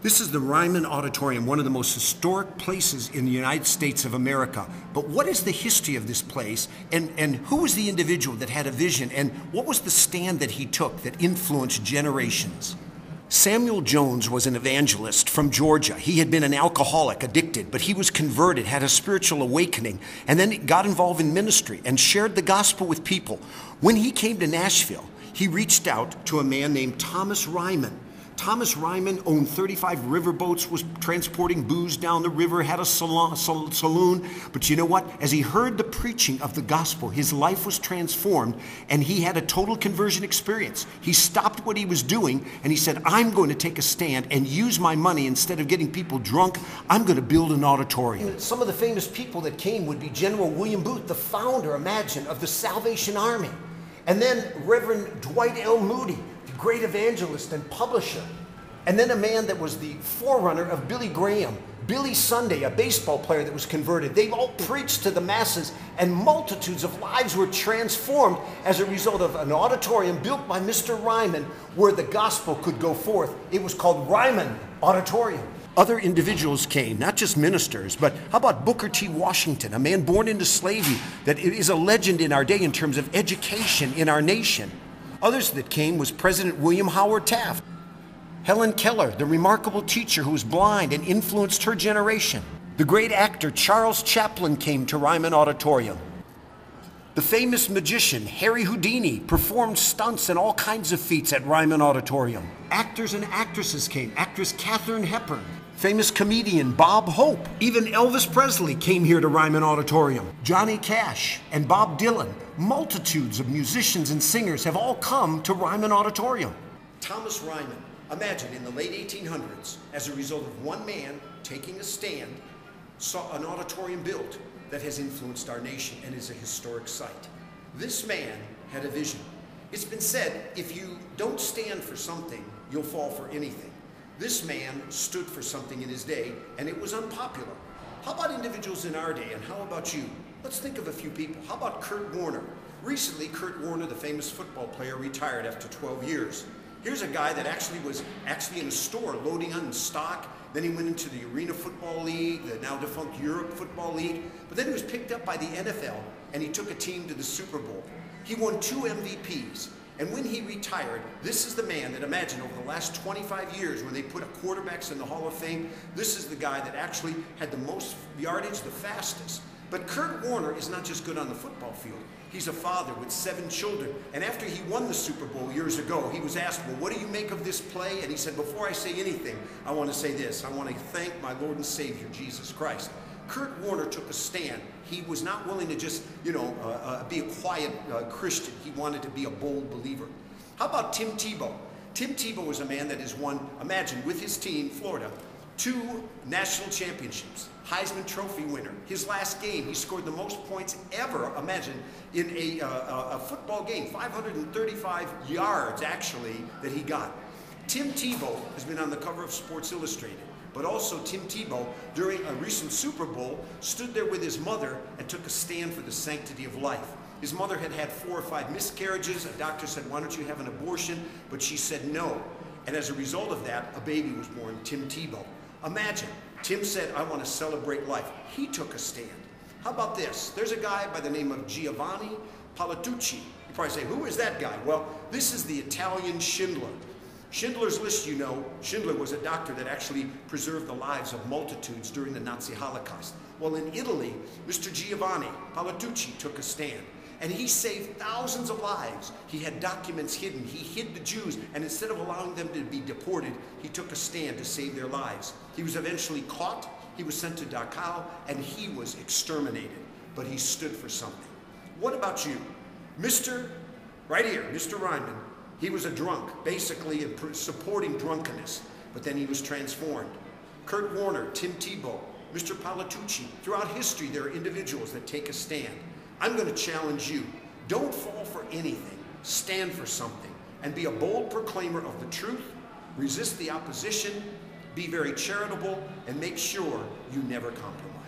This is the Ryman Auditorium, one of the most historic places in the United States of America. But what is the history of this place, and who was the individual that had a vision, and what was the stand that he took that influenced generations? Samuel Jones was an evangelist from Georgia. He had been an alcoholic, addicted, but he was converted, had a spiritual awakening, and then got involved in ministry and shared the gospel with people. When he came to Nashville, he reached out to a man named Thomas Ryman. Thomas Ryman owned 35 riverboats, was transporting booze down the river, had a saloon. But you know what? As he heard the preaching of the gospel, his life was transformed, and he had a total conversion experience. He stopped what he was doing, and he said, I'm going to take a stand and use my money. Instead of getting people drunk, I'm going to build an auditorium. Some of the famous people that came would be General William Booth, the founder, imagine, of the Salvation Army. And then Reverend Dwight L. Moody, the great evangelist and publisher. And then a man that was the forerunner of Billy Graham, Billy Sunday, a baseball player that was converted. They all preached to the masses, and multitudes of lives were transformed as a result of an auditorium built by Mr. Ryman where the gospel could go forth. It was called Ryman Auditorium. Other individuals came, not just ministers, but how about Booker T. Washington, a man born into slavery that is a legend in our day in terms of education in our nation. Others that came was President William Howard Taft, Helen Keller, the remarkable teacher who was blind and influenced her generation. The great actor Charles Chaplin came to Ryman Auditorium. The famous magician Harry Houdini performed stunts and all kinds of feats at Ryman Auditorium. Actors and actresses came. Actress Katharine Hepburn, famous comedian Bob Hope. Even Elvis Presley came here to Ryman Auditorium. Johnny Cash and Bob Dylan. Multitudes of musicians and singers have all come to Ryman Auditorium. Thomas Ryman, imagine in the late 1800s, as a result of one man taking a stand, saw an auditorium built that has influenced our nation and is a historic site. This man had a vision. It's been said, if you don't stand for something, you'll fall for anything. This man stood for something in his day, and it was unpopular. How about individuals in our day, and how about you? Let's think of a few people. How about Kurt Warner? Recently, Kurt Warner, the famous football player, retired after 12 years. Here's a guy that was in a store loading on stock. Then he went into the Arena Football League, the now defunct Europe Football League. But then he was picked up by the NFL, and he took a team to the Super Bowl. He won 2 MVPs. And when he retired, this is the man that, imagine, over the last 25 years, when they put quarterbacks in the Hall of Fame, this is the guy that actually had the most yardage, the fastest. But Kurt Warner is not just good on the football field. He's a father with 7 children. And after he won the Super Bowl years ago, he was asked, well, what do you make of this play? And he said, before I say anything, I want to say this. I want to thank my Lord and Savior, Jesus Christ. Kurt Warner took a stand. He was not willing to just, be a quiet Christian. He wanted to be a bold believer. How about Tim Tebow? Tim Tebow was a man that has won, imagine, with his team, Florida, 2 national championships, Heisman Trophy winner. His last game, he scored the most points ever, imagine, in a football game, 535 yards, actually, that he got. Tim Tebow has been on the cover of Sports Illustrated, but also Tim Tebow, during a recent Super Bowl, stood there with his mother and took a stand for the sanctity of life. His mother had had 4 or 5 miscarriages. A doctor said, why don't you have an abortion? But she said no. And as a result of that, a baby was born, Tim Tebow. Imagine, Tim said, I want to celebrate life. He took a stand. How about this? There's a guy by the name of Giovanni Palatucci. You probably say, who is that guy? Well, this is the Italian Schindler. Schindler's List, you know, Schindler was a doctor that actually preserved the lives of multitudes during the Nazi Holocaust. Well, in Italy, Mr. Giovanni Palatucci took a stand. And he saved thousands of lives. He had documents hidden. He hid the Jews, and instead of allowing them to be deported, he took a stand to save their lives. He was eventually caught. He was sent to Dachau, and he was exterminated. But he stood for something. What about you? Right here, Mr. Ryman, he was a drunk, basically supporting drunkenness, but then he was transformed. Kurt Warner, Tim Tebow, Mr. Palatucci. Throughout history, there are individuals that take a stand. I'm going to challenge you. Don't fall for anything. Stand for something and be a bold proclaimer of the truth. Resist the opposition. Be very charitable and make sure you never compromise.